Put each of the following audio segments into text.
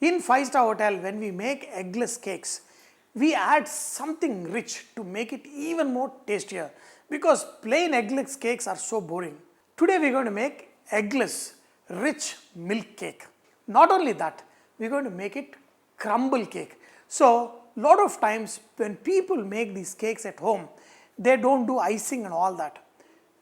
In 5-star hotel, when we make eggless cakes, we add something rich to make it even more tastier because plain eggless cakes are so boring. Today we are going to make eggless rich milk cake. Not only that, we are going to make it crumble cake. So, lot of times when people make these cakes at home, they don't do icing and all that.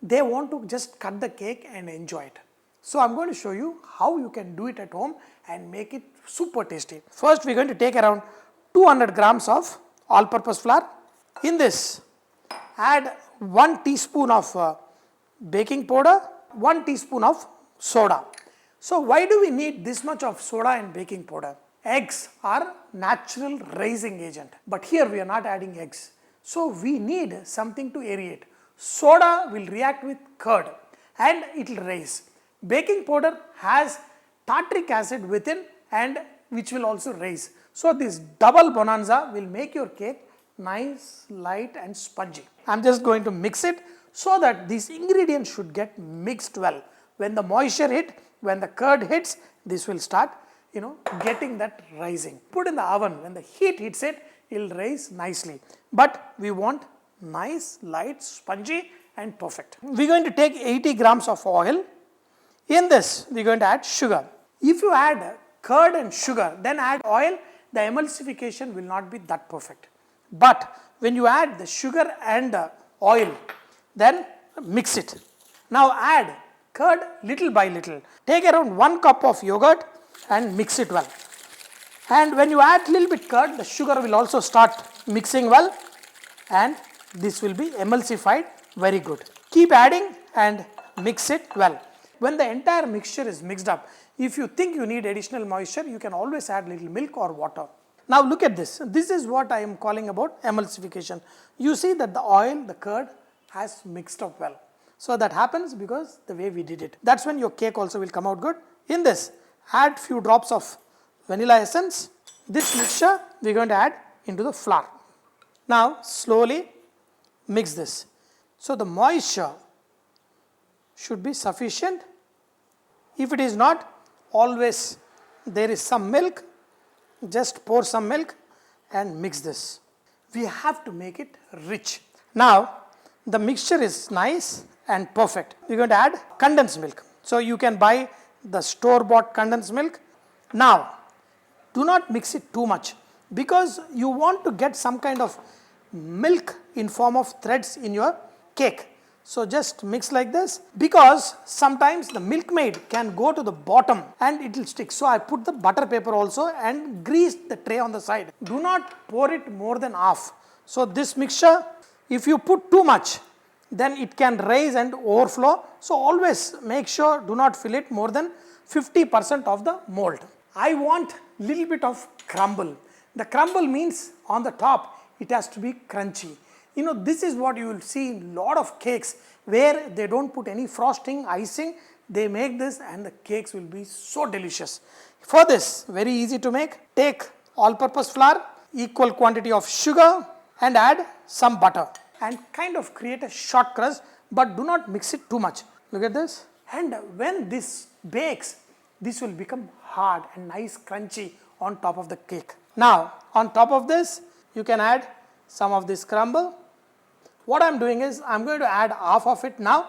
They want to just cut the cake and enjoy it. So, I am going to show you how you can do it at home and make it super tasty. First, we are going to take around 200 grams of all-purpose flour. In this, add 1 teaspoon of baking powder, 1 teaspoon of soda. So, why do we need this much of soda and baking powder? Eggs are natural raising agent, but here we are not adding eggs. So, we need something to aerate. Soda will react with curd and it will raise. Baking powder has tartaric acid within and which will also raise. So, this double bonanza will make your cake nice, light and spongy. I am just going to mix it so that these ingredients should get mixed well. When the moisture hits, when the curd hits, this will start getting that rising. Put in the oven, when the heat hits it, it will rise nicely. But we want nice, light, spongy and perfect. We are going to take 80 grams of oil. In this, we are going to add sugar. If you add curd and sugar, then add oil, the emulsification will not be that perfect. But when you add the sugar and oil, then mix it. Now add curd little by little. Take around 1 cup of yogurt and mix it well. And when you add little bit curd, the sugar will also start mixing well and this will be emulsified very good. Keep adding and mix it well. When the entire mixture is mixed up, if you think you need additional moisture, you can always add little milk or water. Now look at this. This is what I am calling about emulsification. You see that the oil, the curd has mixed up well. So that happens because the way we did it. That's when your cake also will come out good. In this, add few drops of vanilla essence. This mixture we are going to add into the flour. Now slowly mix this. So the moisture should be sufficient. If it is not, always there is some milk. Just pour some milk and mix this. We have to make it rich. Now the mixture is nice and perfect. We are going to add condensed milk. So you can buy the store-bought condensed milk. Now do not mix it too much because you want to get some kind of milk in form of threads in your cake. So just mix like this because sometimes the milkmaid can go to the bottom and it will stick. So I put the butter paper also and grease the tray on the side. Do not pour it more than half. So this mixture, if you put too much, then it can rise and overflow. So always make sure do not fill it more than 50% of the mold. I want little bit of crumble. The crumble means on the top it has to be crunchy. This is what you will see in lot of cakes where they don't put any frosting, icing. They make this and the cakes will be so delicious. For this, very easy to make. Take all-purpose flour, equal quantity of sugar and add some butter and kind of create a short crust, but do not mix it too much. Look at this. And when this bakes, this will become hard and nice crunchy on top of the cake. Now on top of this, you can add some of this crumble. What I am doing is I am going to add half of it now.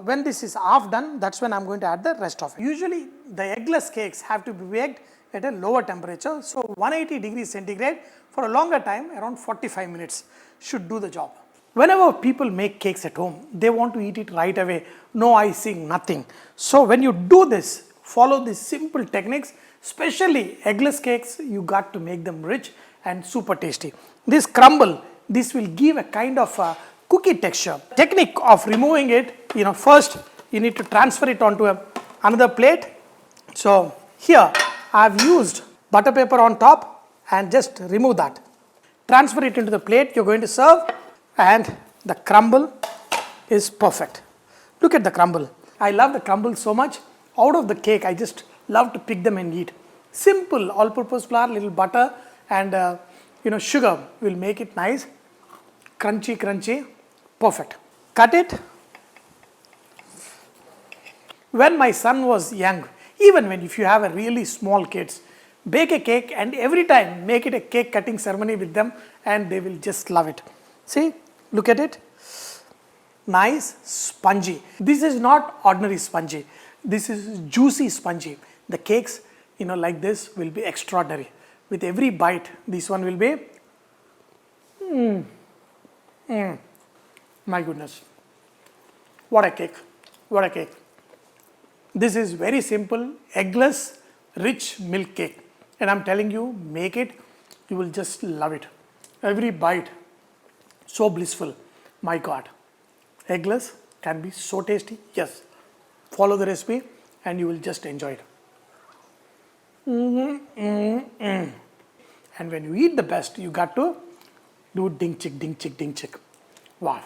When this is half done, that's when I am going to add the rest of it. Usually the eggless cakes have to be baked at a lower temperature. So 180 degrees centigrade for a longer time, around 45 minutes should do the job. Whenever people make cakes at home, they want to eat it right away, no icing, nothing. So when you do this, follow these simple techniques, especially eggless cakes, you got to make them rich and super tasty. This crumble, this will give a kind of a cookie texture. Technique of removing it, first you need to transfer it onto another plate. So here I have used butter paper on top and just remove that. Transfer it into the plate you are going to serve and the crumble is perfect. Look at the crumble. I love the crumble so much. Out of the cake, I just love to pick them and eat. Simple all-purpose flour, little butter and sugar will make it nice, crunchy, perfect. Cut it. When my son was young, even if you have a really small kids, Bake a cake and every time make it a cake cutting ceremony with them and they will just love it. See, look at it. Nice, spongy. This is not ordinary spongy. This is juicy spongy. The cakes, like this will be extraordinary. With every bite, this one will be, my goodness. What a cake. What a cake. This is very simple, eggless, rich milk cake. And I'm telling you, make it, you will just love it. Every bite, so blissful. My God. Eggless can be so tasty. Yes. Follow the recipe and you will just enjoy it. And when you eat the best, you got to do ding chick, ding chick, ding chick. Wow.